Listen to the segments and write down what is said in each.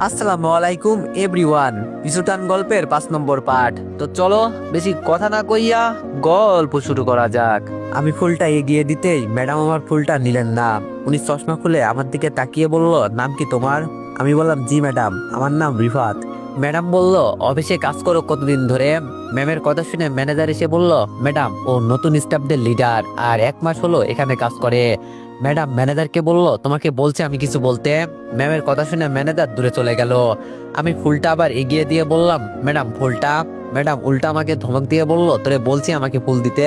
আসসালামু আলাইকুম এভরিওয়ান। পিছুটান গল্পের 5 নম্বর পার্ট। তো চলো বেশি কথা না কইয়া গল্প শুরু করা যাক। আমি ফুলটা এগিয়ে দিতেই ম্যাডাম আমার ফুলটা নিলেন না। উনি চশমা খুলে আমার দিকে তাকিয়ে বলল, নাম কি তোমার? আমি বললাম, জি ম্যাডাম, আমার নাম রিফাত। ম্যাডাম বলল, অফিসে কাজ করো কতদিন ধরে? ম্যামের কথা শুনে ম্যানেজার এসে বলল, ম্যাডাম ও নতুন স্টাফদের লিডার আর 1 মাস হলো এখানে কাজ করে। ম্যাডাম ম্যানেজারকে বলল, তোমাকে বলছে আমি কিছু বলতে। ম্যামের কথা শুনে ম্যানেজার দূরে চলে গেল। আমি ফুলটা আবার এগিয়ে দিয়ে বললাম, ম্যাডাম ফুলটা। ম্যাডাম উল্টা আমাকে ধমক দিয়ে বলল, তোরে বলছি আমাকে ফুল দিতে।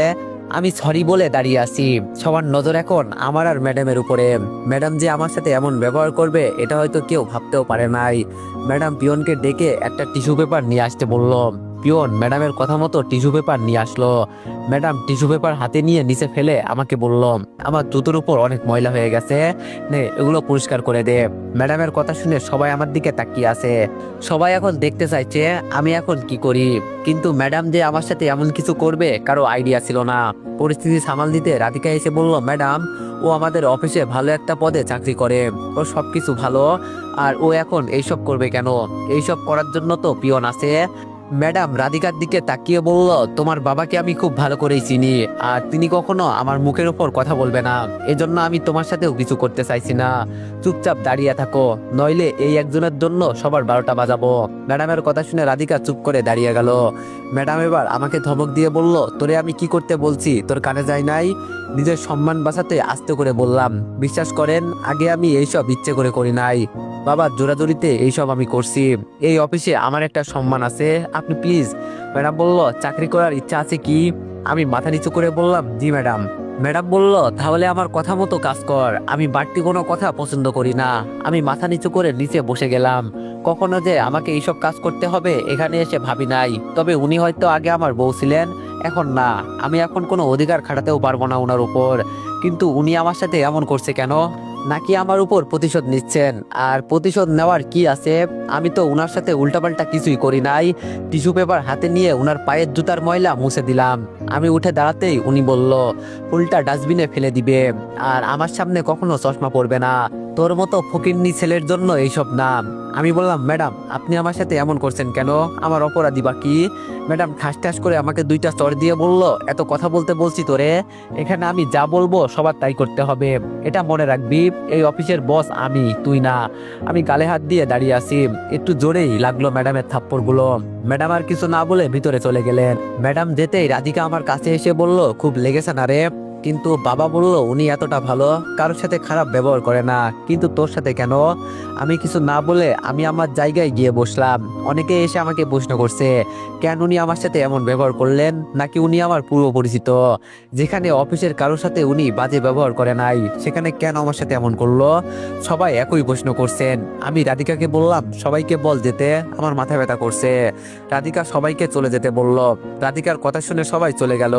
আমি সরি বলে দাঁড়িয়ে আছি। সবার নজর এখন আমার আর ম্যাডামের উপরে। ম্যাডাম যে আমার সাথে এমন ব্যবহার করবে এটা হয়তো কেউ ভাবতেও পারে নাই। ম্যাডাম পিয়নকে ডেকে একটা টিস্যু পেপার নিয়ে আসতে বলল। পিয়ন ম্যাডামের কথা মতো টিস্যু পেপার নিয়ে আসলো। ম্যাডাম টিস্যু পেপার হাতে নিয়ে নিচে ফেলে আমাকে বলল, আমার জুতোর উপর অনেক ময়লা হয়ে গেছে, নে এগুলো পরিষ্কার করে দে। ম্যাডামের কথা শুনে সবাই আমার দিকে তাকিয়ে আছে। সবাই এখন দেখতে চাইছে আমি এখন কি করি। কিন্তু ম্যাডাম যে আমার সাথে এমন কিছু করবে কারো আইডিয়া ছিল না। পরিস্থিতি সামাল দিতে রাধিকা এসে বলল, ম্যাডাম ও আমাদের অফিসে ভালো একটা পদে চাকরি করে, ওর সবকিছু ভালো, আর ও এখন এইসব করবে কেন? এইসব করার জন্য তো পিয়ন আছে। ম্যাডাম রাধিকার দিকে তাকিয়ে বলল, তোমার বাবাকে আমি খুব ভালো করেই চিনি, আর তিনি কখনো আমার মুখের উপর কথা বলবে না। এজন্য আমি তোমার সাথেও কিছু করতে চাইছি না। চুপচাপ দাঁড়িয়ে থাকো, নইলে এই একজনের জন্য সবার 12টা বাজাবো। ম্যাডামের কথা শুনে রাধিকা চুপ করে দাঁড়িয়ে গেল। ম্যাডাম এবার আমাকে ধমক দিয়ে বলল, তোরে আমি কি করতে বলছি তোর কানে যায় নাই? নিজের সম্মান বাঁচাতে আস্তে করে বললাম, বিশ্বাস করেন আগে আমি এইসব ইচ্ছে করে করি নাই। বাবা জোরাজোরিতে এইসব আমি করছি। এই অফিসে আমার একটা সম্মান আছে, আপনি প্লিজ। ম্যাডাম বলল, চাকরি করার ইচ্ছা আছে কি? আমি মাথা নিচু করে বললাম, জি ম্যাডাম। ম্যাডাম বলল, তাহলে আমার কথা মতো কাজ কর, আমি বাড়তি কোনো কথা পছন্দ করি না। আমি মাথা নিচু করে নিচে বসে গেলাম। কখনো যে আমাকে এইসব কাজ করতে হবে এখানে এসে ভাবি নাই। তবে উনি হয়তো আগে আমার বউ ছিলেন, এখন না। আমি এখন কোনো অধিকার খাটাতেও পারবো না ওনার উপর। কিন্তু উনি আমার সাথে এমন করছে কেন? নাকি আমার উপর প্রতিশোধ নিচ্ছেন? আর প্রতিশোধ নেওয়ার কি আছে? আমি তো উনার সাথে উল্টাপাল্টা কিছুই করি নাই। টিস্যু পেপার হাতে নিয়ে উনার পায়ের জুতার ময়লা মুছে দিলাম। আমি উঠে দাঁড়াতেই উনি বলল, ফুলটা ডাস্টবিনে ফেলে দিবে, আর আমার সামনে কখনো চশমা পরবে না। তোর মতো ফকিন্নি ছেলের জন্য এইসব নাম। আমি বললাম, ম্যাডাম আপনি আমার সাথে এমন করছেন কেন? আমার অপরাধী বা কি? ম্যাডাম ঠাস ঠাস করে আমাকে 2টা চড় দিয়ে বলল, এত কথা বলতে বলছি তোরে? এখানে আমি যা বলবো সবার তাই করতে হবে, এটা মনে রাখবি। এই অফিসের বস আমি, তুই না। আমি গালে হাত দিয়ে দাঁড়িয়ে আছি। একটু জোরেই লাগলো ম্যাডামের থাপ্পড়গুলো। ম্যাডাম আর কিছু না বলে ভিতরে চলে গেলেন। ম্যাডাম যেতেই রাধিকা আমার কাছে এসে বলল, খুব লেগেছে না রে? কিন্তু বাবা বলল, উনি এতটা ভালো, কারোর সাথে খারাপ ব্যবহার করে না, কিন্তু তোর সাথে কেন? আমি কিছু না বলে আমি আমার জায়গায় গিয়ে বসলাম। অনেকে এসে আমাকে প্রশ্ন করছে, কেন উনি আমার সাথে এমন ব্যবহার করলেন? নাকি উনি আমার পূর্ব পরিচিত? যেখানে অফিসের কারোর সাথে উনি বাজে ব্যবহার করে নাই, সেখানে কেন আমার সাথে এমন করলো? সবাই একই প্রশ্ন করছেন। আমি রাধিকাকে বললাম, সবাইকে বল যেতে, আমার মাথা ব্যথা করছে। রাধিকা সবাইকে চলে যেতে বলল। রাধিকার কথা শুনে সবাই চলে গেল।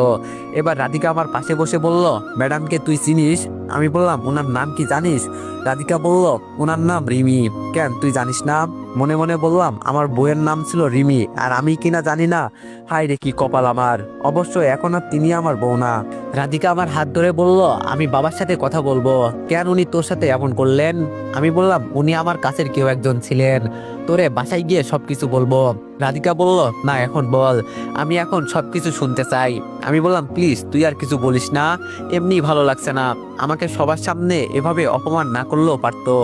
এবার রাধিকা আমার পাশে বসে বলল, ম্যাডামকে তুই চিনিস? আমি বললাম, ওনার নাম কি জানিস? রাধিকা বলল, ওনার নাম রিমি। কেন তুই জানিস না? মনে মনে বললাম, আমার বইয়ের নাম ছিল রিমি, আর আমি কিনা জানি না। হায় রে কি কপাল আমার। অবশ্য এখন আর তিনি আমার বউ না। রাধিকা আমার হাত ধরে বলল, আমি বাবার সাথে কথা বলবো। কেন উনি তোর সাথে এমন করলেন? আমি বললাম, উনি আমার কাছের কেউ একজন ছিলেন, তোরে বাসায় গিয়ে সবকিছু বলবো। রাধিকা বলল, না এখন বল, আমি এখন সবকিছু শুনতে চাই। আমি বললাম, প্লিজ তুই আর কিছু বলিস না, এমনি ভালো লাগছে না। আমাকে সবার সামনে এভাবে অপমান না করলেও পারতো।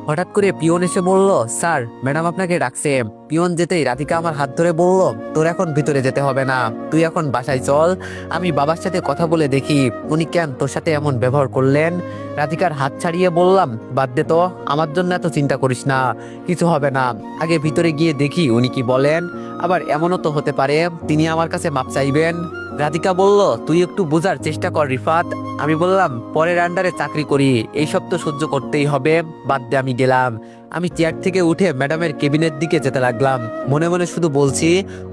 হঠাৎ করে পিয়ন এসে বলল, স্যার ম্যাডাম আপনাকে ডাকছে। পিয়ন যেতেই রাধিকা আমার হাত ধরে বলল, তোর এখন ভিতরে যেতে হবে না, তুই এখন বাসায় চল, আমি বাবার সাথে কথা বলে দেখি উনি কেন তোর সাথে এমন ব্যবহার করলেন। রাধিকার হাত ছাড়িয়ে বললাম, বাদ দে তো, আমার জন্য এত চিন্তা করিস না, কিছু হবে না। আগে ভিতরে গিয়ে দেখি উনি কি বলেন। আবার এমনও তো হতে পারে তিনি আমার কাছে মাপ চাইবেন। রাধিকা বলল, তুই একটু বোঝার চেষ্টা কর রিফাত। আমি বললাম, পরের আন্ডারে চাকরি করি, এইসব তো সহ্য করতেই হবে, বাদ দে। আমি গেলাম। আমি চেয়ার থেকে উঠে ম্যাডামের কেবিনের দিকে যেতে লাগলাম। মনে মনে শুধু বলছি,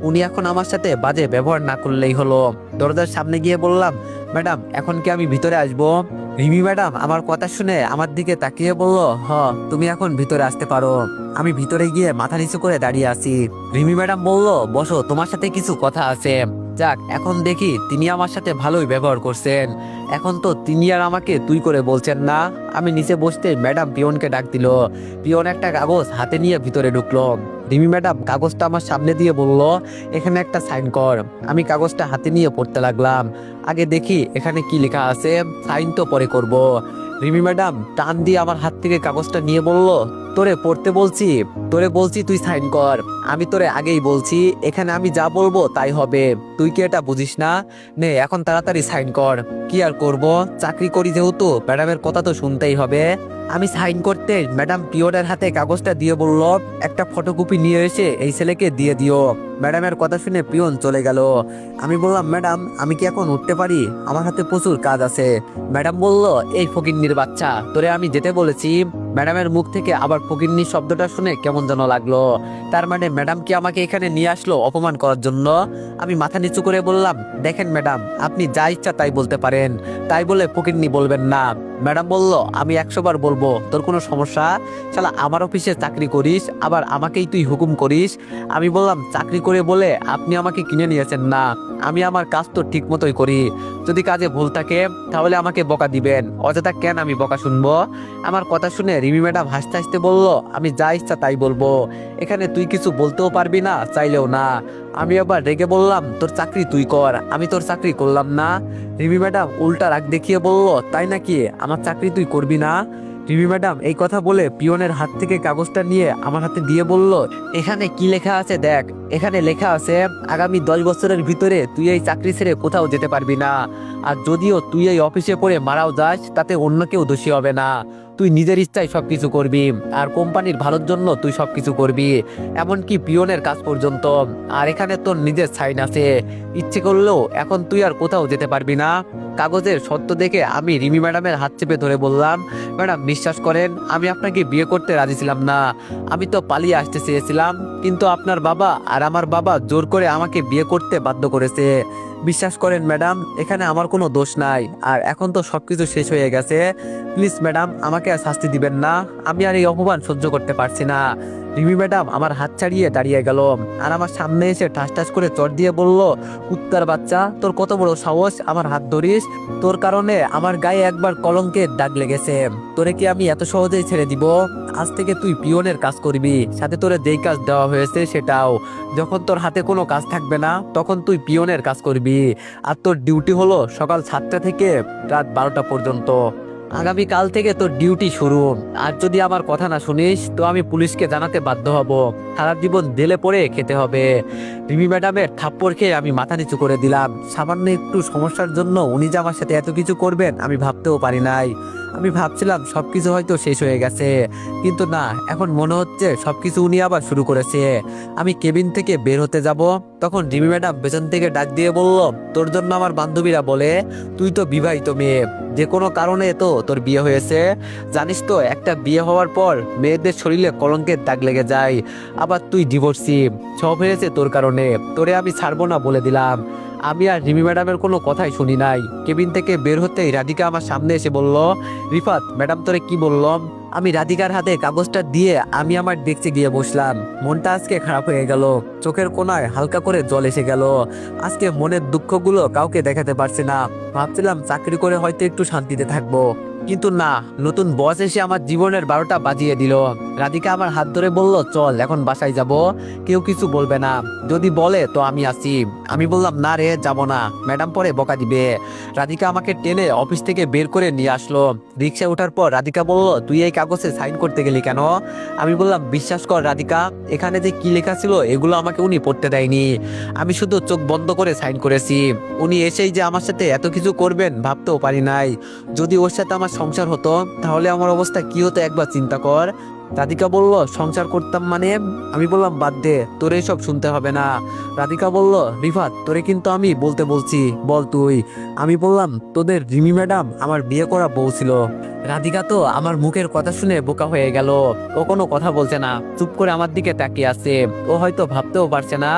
উনি এখন আমার সাথে বাজে ব্যবহার না করলেই হলো। দরজার সামনে গিয়ে বললাম, ম্যাডাম এখন কি আমি ভিতরে আসবো? রিমি ম্যাডাম আমার কথা শুনে আমার দিকে তাকিয়ে বলল, হ, তুমি এখন ভিতরে আসতে পারো। আমি ভিতরে গিয়ে মাথা নিচু করে দাঁড়িয়ে আছি। রিমি ম্যাডাম বলল, বসো, তোমার সাথে কিছু কথা আছে। যাক, এখন দেখি তিনি আমার সাথে ভালোই ব্যবহার করছেন। এখন তো তিনি আর আমাকে তুই করে বলছেন না। আমি নিচে বসতে ম্যাডাম পিয়নকে ডাক দিল। পিয়ন একটা কাগজ হাতে নিয়ে ভিতরে ঢুকলো। রিমি ম্যাডাম কাগজটা আমার সামনে দিয়ে বলল, এখানে একটা সাইন কর। আমি কাগজটা হাতে নিয়ে পড়তে লাগলাম। আগে দেখি এখানে কি লেখা আছে, সাইন তো পরে করব। রিমি ম্যাডাম টান দিয়ে আমার হাত থেকে কাগজটা নিয়ে বলল, তোরে পড়তে বলছি, তোরে বলছি তুই সাইন কর। আমি তোরে আগেই বলছি এখানে আমি যা বলবো তাই হবে, তুই কি এটা বুঝিস না? নে এখন তাড়াতাড়ি সাইন কর। কি আর করব, চাকরি করি যেহেতু ম্যাডামের কথা তো শুনতেই হবে। আমি সাইন করতে ম্যাডাম পিওনের হাতে কাগজটা দিয়ে বলল, একটা ফটোকপি নিয়ে এসে এই ছেলেকে দিয়ে দিও। ম্যাডামের কথা শুনে পিয়ন চলে গেল। আমি বললাম, ম্যাডাম আমি কি এখন উঠতে পারি? আমার হাতে প্রচুর কাজ আছে। ম্যাডাম বলল, এই ফকিন্নির বাচ্চা, তোরে আমি যেতে বলেছি। ম্যাডামের মুখ থেকে আবার ফকিন্নি শব্দটা শুনে কেমন যেন লাগলো। তার মানে ম্যাডাম কি আমাকে এখানে নিয়ে আসলো অপমান করার জন্য? আমি মাথা নিচু করে বললাম, দেখেন ম্যাডাম, আপনি যা ইচ্ছা তাই বলতে পারেন, তাই বলে ফকিন্নি বলবেন না। ম্যাডাম বলল, আমি 100 বার বলবো, তোর কোনো সমস্যা? শালা আমার অফিসে চাকরি করিস, আবার আমাকেই তুই হুকুম করিস? আমি বললাম, চাকরি করে বলে আপনি আমাকে কিনে নিয়েছেন না, আমি আমার কাজ তো ঠিক মতোই করি। যদি কাজে ভুল থাকে তাহলে আমাকে বকা দিবেন, অযথা কেন আমি বকা শুনবো? আমার কথা শুনে রিমি ম্যাডাম হাসতে হাসতে বলল, আমি যা ইচ্ছা তাই বলবো, এখানে তুই কিছু বলতেও পারবি না, চাইলেও না। আমি আবার রেগে বললাম, তোর চাকরি তুই কর, আমি তোর চাকরি করলাম না। রিমি ম্যাডাম উল্টা রাগ দেখিয়ে বলল, তাই নাকি, আমার চাকরি তুই করবি না? রিমি ম্যাডাম এই কথা বলে পিয়নের হাত থেকে কাগজটা নিয়ে আমার হাতে দিয়ে বলল, এখানে কি লেখা আছে দেখ। এখানে লেখা আছে, আগামী 10 বছরের ভিতরে তুই এই চাকরি ছেড়ে কোথাও যেতে পারবি না। আর যদিও তুই এই অফিসে পড়ে মারাও যাস, তাতে অন্য কেউ দোষী হবে না। তুই নিজের ইচ্ছায় সবকিছু করবি, আর কোম্পানির ভালোর জন্য তুই সবকিছু করবি, এমনকি পিয়নের কাজ পর্যন্ত। আর এখানে তোর নিজের সাইন আছে, ইচ্ছে করলেও এখন তুই আর কোথাও যেতে পারবি না। কাগজের সত্য দেখে আমি রিমি ম্যাডামের হাত চেপে ধরে বললাম, ম্যাডাম বিশ্বাস করেন, আমি আপনাকে বিয়ে করতে রাজি ছিলাম না। আমি তো পালিয়ে আসতে চেয়েছিলাম, কিন্তু আপনার বাবা আর আমার বাবা জোর করে আমাকে বিয়ে করতে বাধ্য করেছে। বিশ্বাস করেন ম্যাডাম, এখানে আমার কোনো দোষ নাই। আর এখন তো সবকিছু শেষ হয়ে গেছে। প্লিজ ম্যাডাম, আমাকে আর শাস্তি দিবেন না, আমি আর এই অপমান সহ্য করতে পারছি না। রিমি ম্যাডাম আমার হাত ছাড়িয়ে দাঁড়িয়ে গেল, আর আমার সামনে এসে ঠাস ঠাস করে চট দিয়ে বলল, কুত্তার বাচ্চা, তোর কত বড় সাহস আমার হাত ধরিস? তোর কারণে আমার গায়ে একবার কলঙ্কের দাগ লেগেছে, তোরে কি আমি এত সহজেই ছেড়ে দিব? আজ থেকে তুই পিয়নের কাজ করবি, সাথে তোরে যেই কাজ দেওয়া হয়েছে সেটাও। যখন তোর হাতে কোনো কাজ থাকবে না তখন তুই পিয়নের কাজ করবি, আর তোর ডিউটি হলো সকাল 7টা থেকে রাত 12টা পর্যন্ত। আগামীকাল থেকে তোর ডিউটি শুরু। আর যদি আমার কথা না শুনিস তো আমি পুলিশকে জানাতে বাধ্য হব, সারা জীবন জেলে পড়ে খেতে হবে। রিমি ম্যাডামের থাপ্পড় খেয়ে আমি মাথা নিচু করে দিলাম। সামান্য একটু সমস্যার জন্য উনি যে আমার সাথে এত কিছু করবেন আমি ভাবতেও পারি নাই। আমি ভাবছিলাম সবকিছু হয়তো শেষ হয়ে গেছে, কিন্তু না, এখন মনে হচ্ছে সবকিছু উনি আবার শুরু করেছে। আমি কেবিন থেকে বের হতে যাব, তখন রিমি ম্যাডাম পেছন থেকে ডাক দিয়ে বলল, তোর জন্য আমার বান্ধবীরা বলে তুই তো বিবাহিত মেয়ে, যে কোনো কারণে তো তোর বিয়ে হয়েছে। জানিস তো, একটা বিয়ে হওয়ার পর মেয়েদের শরীরে কলঙ্কের দাগ লেগে যায়। আবার তুই ডিভোর্সি, সব হয়েছে তোর কারণে, তোরে আমি ছাড়বো না বলে দিলাম। আমি আর রিমি ম্যাডামের কোনো কথাই শুনি নাই। কেবিন থেকে বের হতেই রাধিকা আমার সামনে এসে বলল, রিফাত, ম্যাডাম তোরে কি বললাম? আমি রাধিকার হাতে কাগজটা দিয়ে আমি আমার ডেস্কে গিয়ে বসলাম। মনটা আজকে খারাপ হয়ে গেল, চোখের কোণায় হালকা করে জল এসে গেল। আজকে মনের দুঃখগুলো কাউকে দেখাতে পারছি না। ভাবছিলাম চাকরি করে হয়তো একটু শান্তিতে থাকবো, কিন্তু না, নতুন বস এসে আমার জীবনের 12টা বাজিয়ে দিল। রাধিকা আমার হাত ধরে বলল, চল এখন বাসায় যাব, কেউ কিছু বলবে না, যদি বলে তো আমি আছি। আমি বললাম, না রে, যাব না, ম্যাডাম পরে বকা দিবে। রাধিকা আমাকে টেনে অফিস থেকে বের করে নিয়ে আসলো। রিক্সায় ওঠার পর রাধিকা বলল, তুই এই কাগজে সাইন করতে গেলি কেন? আমি বললাম, বিশ্বাস কর রাধিকা, এখানে যে কি লেখা ছিল এগুলো আমাকে উনি পড়তে দেয়নি, আমি শুধু চোখ বন্ধ করে সাইন করেছি। উনি এসেই যে আমার সাথে এত কিছু করবেন ভাবতেও পারি নাই। যদি ওর সাথে আমার সংসার হতো তাহলে আমার অবস্থা কি হতো একবার চিন্তা কর। রাধিকা বলল, সংসার করতাম মানে? আমি বললাম, বাদ দে, তোর এইসব শুনতে হবে না। রাধিকা বলল, রিফাত, তোরে কিন্তু আমি বলতে বলছি, বল তুই। আমি বললাম, তোদের রিমি ম্যাডাম আমার বিয়ে করা বউ ছিল। রাধিকা তো আমার মুখের কথা শুনে বোকা হয়ে গেল, ও কোনো কথা বলছে না, চুপ করে আমার দিকে তাকিয়ে আছে। ও হয়তো ভাবতেও পারছে না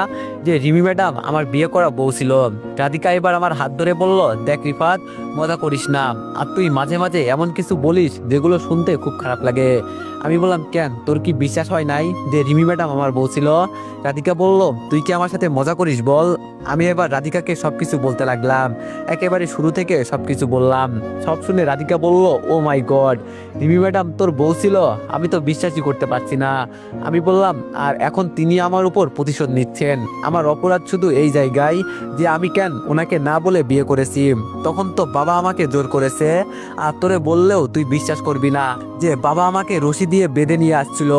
যে রিমি ম্যাডাম আমার বিয়ে করা বউ ছিল। রাধিকা এবার আমার হাত ধরে বলল, দেখ রিফাত, মজা করিস না, আর তুই মাঝে মাঝে এমন কিছু বলিস যেগুলো শুনতে খুব খারাপ লাগে। আমি বললাম, কেন, তোর কি বিশ্বাস হয় নাই যে রিমি ম্যাডাম আমার বউ ছিল? রাধিকা বলল, তুই কি আমার সাথে মজা করিস বল? আমি এবার রাধিকাকে সবকিছু বলতে লাগলাম, একেবারে শুরু থেকে সবকিছু বললাম। সব শুনে রাধিকা বলল, ও মাই গড, রিমি ম্যাডাম তোর বউ ছিল? আমি তো বিশ্বাসই করতে পারছি না। আমি বললাম, আর এখন তিনি আমার উপর প্রতিশোধ নিচ্ছেন। আমার অপরাধ শুধু এই জায়গায় যে আমি কেন ওনাকে না বলে বিয়ে করেছি। তখন তো বাবা আমাকে জোর করেছে, আর তোরে বললেও তুই বিশ্বাস করবি না যে বাবা আমাকে রশি দিয়ে বেঁধে নিয়ে আসছিল।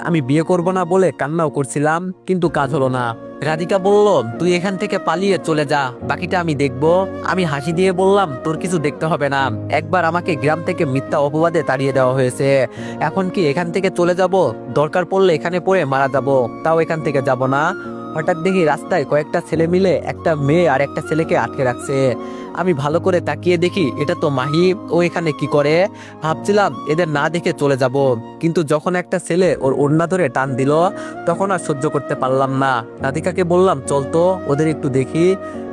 আমি বিয়ে করব না বলে কান্নাও করছিলাম, কিন্তু কাজ হলো না। রাধিকা বলল, তুই এখান থেকে পালিয়ে চলে যা, বাকিটা আমি দেখব। আমি হাসি দিয়ে বললাম, তোর কিছু দেখতে হবে না। একবার আমাকে গ্রাম থেকে মিথ্যা অপবাদে তাড়িয়ে দেওয়া হয়েছে, এখন কি এখান থেকে চলে যাব? দরকার পড়লে এখানে পড়ে মারা যাব, তাও এখান থেকে যাব না। হঠাৎ দেখি রাস্তায় কয়েকটা ছেলে মিলে একটা মেয়ে আর একটা ছেলেকে আটকে রাখছে। আমি ভালো করে তাকিয়ে দেখি এটা তো মাহি। ও এখানে কি করে? ভাবছিলাম এদের না দেখে চলে যাব, কিন্তু যখন একটা ছেলে ওর ওড়না ধরে টান দিল, তখন আর সহ্য করতে পারলাম না। রাধিকাকে বললাম, চল তো ওদের একটু দেখি।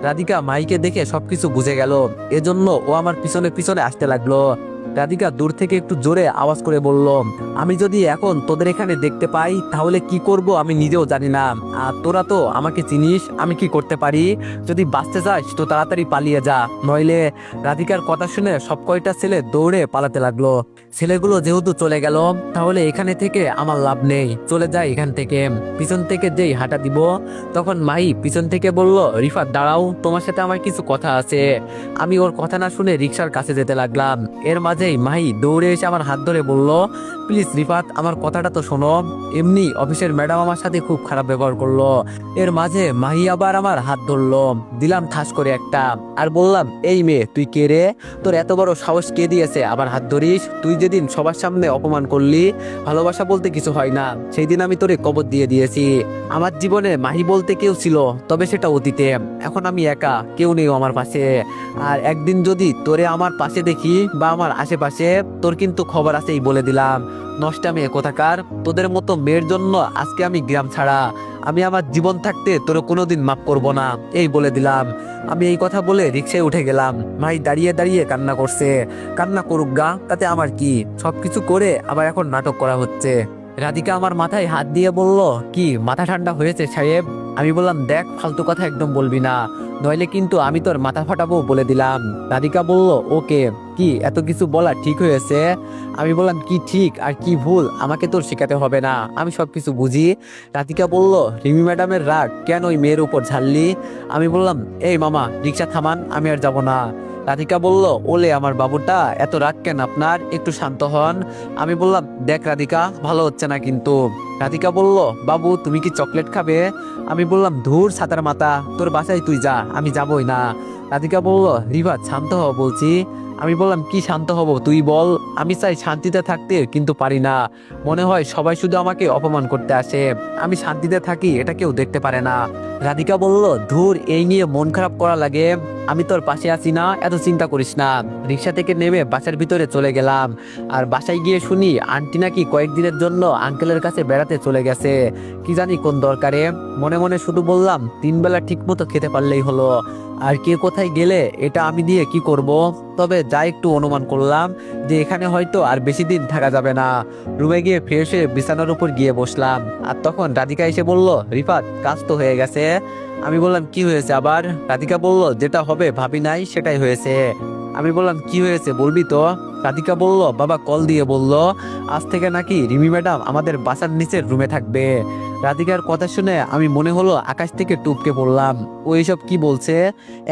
রাধিকা মাহিকে দেখে সবকিছু বুঝে গেল, এজন্য ও আমার পিছনে পিছনে আসতে লাগলো। রাধিকা দূর থেকে একটু জোরে আওয়াজ করে বলল, আমি যদি এখন তোদের এখানে দেখতে পাই তাহলে কি করব আমি নিজেও জানি না। আর তোরা তো আমাকে চিনিস, আমি কি করতে পারি? যদি বাঁচতে চাস তো তাড়াতাড়ি পালিয়ে যা, নইলে। রাধিকার কথা শুনে সব কয়টা ছেলে দৌড়ে পালাতে লাগলো। ছেলেগুলো যেহেতু চলে গেল, তাহলে এখানে থেকে আমার লাভ নেই, চলে যায় এখান থেকে। পিছন থেকে যেই হাঁটা দিব, তখন মাহি পিছন থেকে বলল, রিফাত দাঁড়াও, তোমার সাথে আমার কিছু কথা আছে। আমি ওর কথা না শুনে রিক্সার কাছে যেতে লাগলাম। এর মাঝেই মাহি দৌড়ে এসে আমার হাত ধরে বলল, প্লিজ রিফাত, আমার কথাটা তো শোনো। এমনি অফিসের ম্যাডাম আমার সাথে খুব খারাপ ব্যবহার করলো। এর মাঝে মাহি আবার আমার হাত ধরলো, দিলাম ঠাস করে একটা, আর বললাম, এই মেয়ে তুই কে রে? তোর এত বড় সাহস কে দিয়েছে আবার হাত ধরিস? তুই যেদিন সবার সামনে অপমান করলি, ভালোবাসা বলতে কিছু হয় না, সেই দিন আমি তোরে কবর দিয়ে দিয়েছি। আমার জীবনে মাহি বলতে কেউ ছিল, তবে সেটা অতীতে। এখন আমি একা, কেউ নেই আমার পাশে। আর একদিন যদি তোরে আমার পাশে দেখি বা আমার আশেপাশে, তোর কিন্তু খবর আছেই বলে দিলাম। নষ্টা মেয়ে কোথাকার, তোদের মতো মেয়ের জন্য আজকে আমি গ্রাম ছাড়া। আমি আমার জীবন থাকতে তোর কোনোদিন মাফ করব না, এই বলে দিলাম। আমি এই কথা বলে রিক্সায় উঠে গেলাম। ভাই দাঁড়িয়ে দাঁড়িয়ে কান্না করছে। কান্না করুক গা, তাতে আমার কি? সবকিছু করে আবার এখন নাটক করা হচ্ছে। রাধিকা আমার মাথায় হাত দিয়ে বলল, কি মাথা ঠান্ডা হয়েছে সাহেব? আমি বললাম, দেখ, ফালতু কথা একদম বলবি না, নইলে কিন্তু আমি তোর মাথা ফাটাবো বলে দিলাম। রাধিকা বলল, ওকে, কি এত কিছু বলা ঠিক হয়েছে? আমি বললাম, কি ঠিক আর কি ভুল আমাকে তোর শেখাতে হবে না, আমি সবকিছু বুঝি। রাধিকা বলল, রিমি ম্যাডামের রাগ কেন ওই মেয়ের উপর ঝাললি? আমি বললাম, এই মামা, রিক্সা থামান, আমি আর যাব না। রাধিকা বলল, ওলে আমার বাবুটা, এত রাগ কেন আপনার? একটু শান্ত হন। আমি বললাম, দেখ রাধিকা, ভালো হচ্ছে না কিন্তু। রাধিকা বলল, বাবু তুমি কি চকলেট খাবে? আমি বললাম, ধুর ছাতার মাথা, তোর বাসায় তুই যা, আমি যাবই না। রাধিকা বলল, রিফাত শান্ত হ বলছি। আমি বললাম, কি শান্ত হব তুই বল? আমি চাই শান্তিতে থাকতে, কিন্তু পারি না। মনে হয় সবাই শুধু আমাকে অপমান করতে আসে, আমি শান্তিতে থাকি এটা কেউ দেখতে পারে না। রাধিকা বলল, ধুর, এই নিয়ে মন খারাপ করা লাগে, আমি তোর পাশে আছি না, এত চিন্তা করিস না। রিক্সা থেকে নেমে বাসার ভিতরে চলে গেলাম। আর বাসায় গিয়ে শুনি আন্টি নাকি কয়েকদিনের জন্য আঙ্কেলের কাছে বেড়াতে চলে গেছে, কি জানি কোন দরকারে। মনে মনে শুধু বললাম, 3 বেলা ঠিক মতো খেতে পারলেই হলো। আর কে কোথায় গেলে এটা আমি দিয়ে কি করব? তবে যা একটু অনুমান করলাম যে এখানে হয়তো আর বেশি দিন থাকা যাবে না। রুমে গিয়ে ফ্রেশ হয়ে বিছানার উপর গিয়ে বসলাম। আর তখন রাধিকা এসে বলল, রিফাত, কাজ তো হয়ে গেছে। আমি বললাম, কি হয়েছে আবার? রাধিকা বলল, যেটা হবে ভাবি নাই সেটাই হয়েছে। আমি বললাম, কি হয়েছে বলবি তো? রাধিকা বলল, বাবা কল দিয়ে বলল আজ থেকে নাকি রিমি ম্যাডাম আমাদের বাসার নিচের রুমে থাকবে। রাধিকার কথা শুনে আমি মনে হলো আকাশ থেকে টুপকে পড়লাম। ও এসব কি বলছে?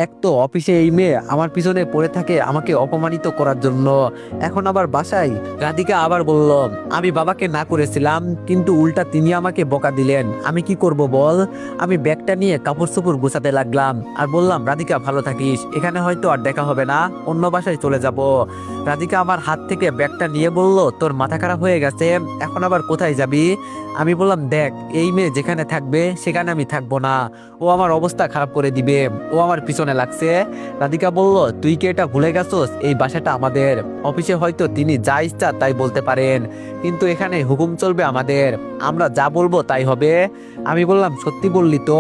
এক তো অফিসে এই মেয়ে আমার পিছনে পড়ে থাকে আমাকে অপমানিত করার জন্য, এখন আবার বাসায়। রাধিকা আবার বলল, আমি বাবাকে না করেছিলাম, কিন্তু উল্টা তিনি আমাকে বকা দিলেন, আমি কি করব বল? আমি ব্যাগটা নিয়ে কাপড় চোপড় গোছাতে লাগলাম আর বললাম, রাধিকা ভালো থাকিস, এখানে হয়তো আর দেখা হবে না, অন্য বাসায় চলে যাব। রাধিকা আমার হাত থেকে ব্যাগটা নিয়ে বলল, তোর মাথা খারাপ হয়ে গেছে, এখন আবার কোথায় যাবি? আমি বললাম, দেখ, এই মেয়ে যেখানে থাকবে সেখানে আমি থাকবো না, ও আমার অবস্থা খারাপ করে দিবে, ও আমার পিছনে লাগছে। রাধিকা বলল, তুই কি এটা ভুলে গেছোস? এই বাসাটা আমাদের। অফিসে হয়তো তিনি যা ইচ্ছা তাই বলতে পারেন, কিন্তু এখানে হুকুম চলবে আমাদের, আমরা যা বলবো তাই হবে। আমি বললাম, সত্যি বললি তো?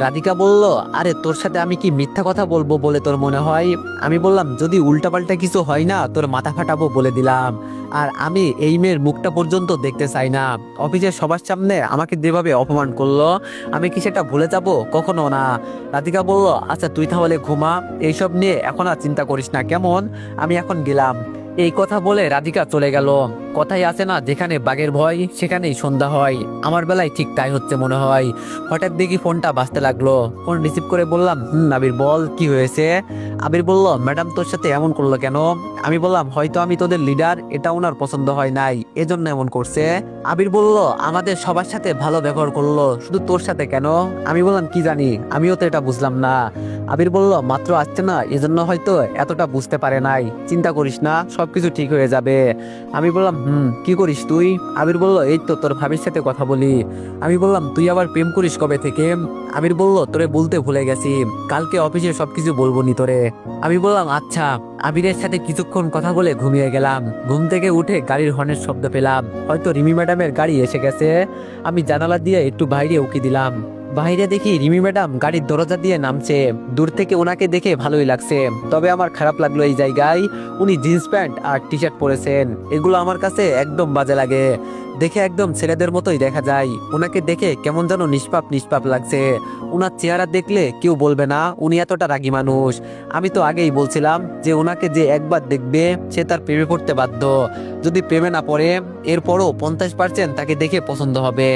রাধিকা বলল, আরে তোর সাথে আমি কি মিথ্যা কথা বলবো বলে তোর মনে হয়? আমি বললাম, যদি উল্টাপাল্টা কিছু হয় না তোর মাথা ফাটাবো বলে দিলাম। আর আমি এই মেয়ের মুখটা পর্যন্ত দেখতে চাই না। অফিসের সবার সামনে আমাকে যেভাবে অপমান করলো, আমি কি সেটা ভুলে যাব? কখনো না। রাধিকা বলল, আচ্ছা তুই তাহলে ঘুমা, এইসব নিয়ে এখন আর চিন্তা করিস না, কেমন? আমি এখন গেলাম। এই কথা বলে রাধিকা চলে গেল। কথাই আছে না, যেখানে বাঘের ভয় সেখানেই সন্ধ্যা হয়। আমার বেলায় ঠিক তাই হচ্ছে মনে হয়। হঠাৎ দেখি ফোনটা বাজতে লাগলো। ফোন রিসিভ করে বললাম, আবির বল, কি হয়েছে? আবির বলল, ম্যাডাম তোর সাথে এমন করলো কেন? আমি বললাম, হয়তো আমি তোদের লিডার, এটা ওনার পছন্দ হয় নাই, এজন্য এমন করছে। আবির বলল, আমাদের সবার সাথে ভালো ব্যবহার করলো, শুধু তোর সাথে কেন? আমি বললাম, কি জানি, আমিও তো এটা বুঝলাম না। আবির বলল, মাত্র আসছে না, এজন্য হয়তো এতটা বুঝতে পারে নাই, চিন্তা করিস না, সবকিছু ঠিক হয়ে যাবে। আমি বললাম, কি করিস তুই? আবির বলল, এই তো তোর ভাবির সাথে কথা বলি। আমি বললাম, তুই আবার প্রেম করিস কবে থেকে? আবির বলল, তোরে বলতে ভুলে গেছি, কালকে অফিসে সবকিছু বলবো নি তোরে। আমি বললাম, আচ্ছা। আবিরের সাথে কিছুক্ষণ কথা বলে ঘুমিয়ে গেলাম। ঘুম থেকে উঠে গাড়ির হর্নের শব্দ পেলাম, হয়তো রিমি ম্যাডামের গাড়ি এসে গেছে। আমি জানালা দিয়ে একটু বাইরে উকি দিলাম। বাইরে দেখি রিমি ম্যাডাম গাড়ির দরজা দিয়ে নামছে। দূর থেকে ওনাকে দেখে ভালোই লাগছে, তবে আমার খারাপ লাগলো এই জায়গায়, উনি জিন্স প্যান্ট আর টি শার্ট পরেছেন। এগুলো আমার কাছে একদম বাজে লাগে, দেখে একদম ছেলেদের মতোই দেখা যায়। ওনাকে দেখে কেমন যেন নিষ্পাপ নিষ্পাপ লাগছে। ওনার চেহারা দেখলে কেউ বলবে না উনি এতটা রাগী মানুষ। আমি তো আগেই বলছিলাম যে ওনাকে যে একবার দেখবে সে তার প্রেমে পড়তে বাধ্য। যদি প্রেমে না পড়ে, এরপরও 50% তাকে দেখে পছন্দ হবে।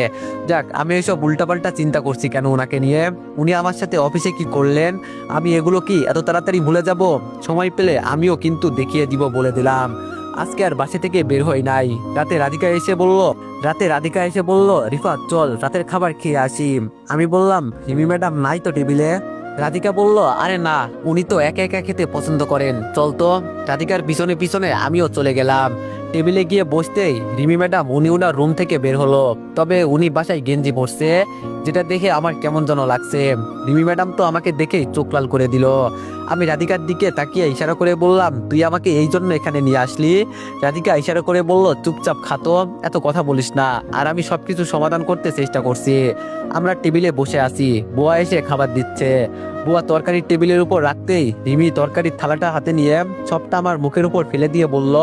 যাক, আমি এইসব উল্টাপাল্টা চিন্তা করছি কেন ওনাকে নিয়ে? উনি আমার সাথে অফিসে কি করলেন, আমি এগুলো কি এত তাড়াতাড়ি ভুলে যাব? সময় পেলে আমিও কিন্তু দেখিয়ে দিব বলে দিলাম। আজকে আর বাসা থেকে বের হই নাই। রাতে রাধিকা এসে বলল, রিফাত চল রাতের খাবার খেয়ে আসি। আমি বললাম, রিমি ম্যাডাম নাই তো টেবিলে। রাধিকা বলল, আরে না, উনি তো একা একা খেতে পছন্দ করেন, চল তো। রাধিকার পিছনে পিছনে আমিও চলে গেলাম। টেবিলে গিয়ে বসতেই রিমি ম্যাডাম উনি ওনার রুম থেকে বের হলো, তবে উনি বাসায় গেঞ্জি পরছে, যেটা দেখে আমার কেমন যেন লাগছে। রিমি ম্যাডাম তো আমাকে দেখেই চোখ লাল করে দিল। আমি রাধিকার দিকে তাকিয়ে ইশারা করে বললাম, তুই আমাকে এই জন্য এখানে নিয়ে আসলি? রাধিকা ইশারা করে বলল, চুপচাপ খাতো, এত কথা বলিস না। আর আমি সবকিছু সমাধান করতে চেষ্টা করছি। আমরা টেবিলে বসে আছি, বুয়া এসে খাবার দিচ্ছে। বুয়া তরকারির টেবিলের উপর রাখতেই রিমি তরকারির থালাটা হাতে নিয়ে সবটা আমার মুখের উপর ফেলে দিয়ে বলল,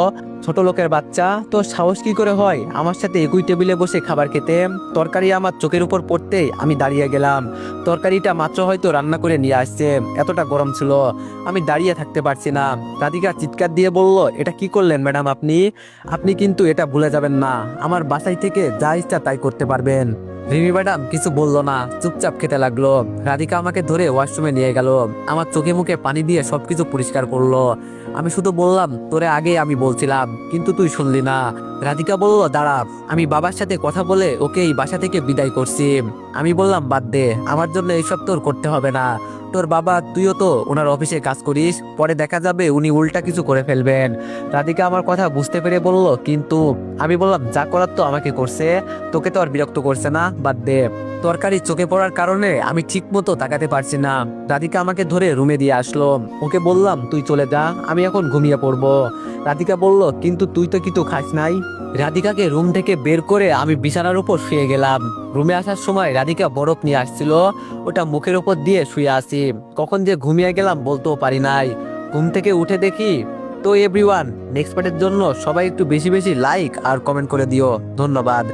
ছোট লোকের বাচ্চা, তোর সাহস কি করে হয় আমার সাথে একই টেবিলে বসে খাবার খেতে? তরকারি আমার চোখের উপর পড়তেই আমি দাঁড়িয়ে গেলাম। তরকারিটা মাত্র হয়তো রান্না করে নিয়ে আসছে, এতটা গরম ছিল, আমি দাঁড়িয়ে থাকতে পারছি না। রাধিকা চিৎকার দিয়ে বলল, এটা কি করলেন ম্যাডাম আপনি? আপনি কিন্তু এটা ভুলে যাবেন না, আমার বাসায় থেকে যা ইচ্ছা তাই করতে পারবেন। রিমি ম্যাডাম কিছু বললো না, চুপচাপ খেতে লাগলো। রাধিকা আমাকে ধরে ওয়াশরুমে নিয়ে গেল, আমার চোখে মুখে পানি দিয়ে সবকিছু পরিষ্কার করলো। আমি শুধু বললাম, তোরে আগে আমি বলছিলাম, কিন্তু তুই শুনলি না। রাধিকা বলল, দাঁড়া, আমি বাবার সাথে কথা বলে ওকে এই বাসা থেকে বিদায় করছি। আমি বললাম, বাদ দে, আমার জন্য এইসব তোর করতে হবে না। তোর বাবা, তুইও তো ওনার অফিসে কাজ করিস, পরে দেখা যাবে উনি উল্টা কিছু করে ফেলবেন। রাধিকা আমার কথা বুঝতে পেরে বলল, কিন্তু। আমি বললাম, যা করার তো আমাকে করছে, তোকে তো আর বিরক্ত করছে না, বাদ দে। তরকারি চোখে পড়ার কারণে আমি ঠিক মতো তাকাতে পারছি না। রাধিকা আমাকে ধরে রুমে দিয়ে আসলো। ওকে বললাম, তুই চলে যা, আমি এখন ঘুমিয়ে পড়বো। রাধিকা বলল, কিন্তু তুই তো কিছু খাস নাই। রাধিকাকে রুম থেকে বের করে আমি বিছানার উপর শুয়ে গেলাম। রুমে আসার সময় রাধিকা বরফ নিয়ে আসছিল, ওটা মুখের উপর দিয়ে শুয়ে আছি। কখন যে ঘুমিয়ে গেলাম বলতেও পারি নাই। ঘুম থেকে উঠে দেখি। তো এভরিওয়ান, নেক্সট পার্টের জন্য সবাই একটু বেশি বেশি লাইক আর কমেন্ট করে দিও। ধন্যবাদ।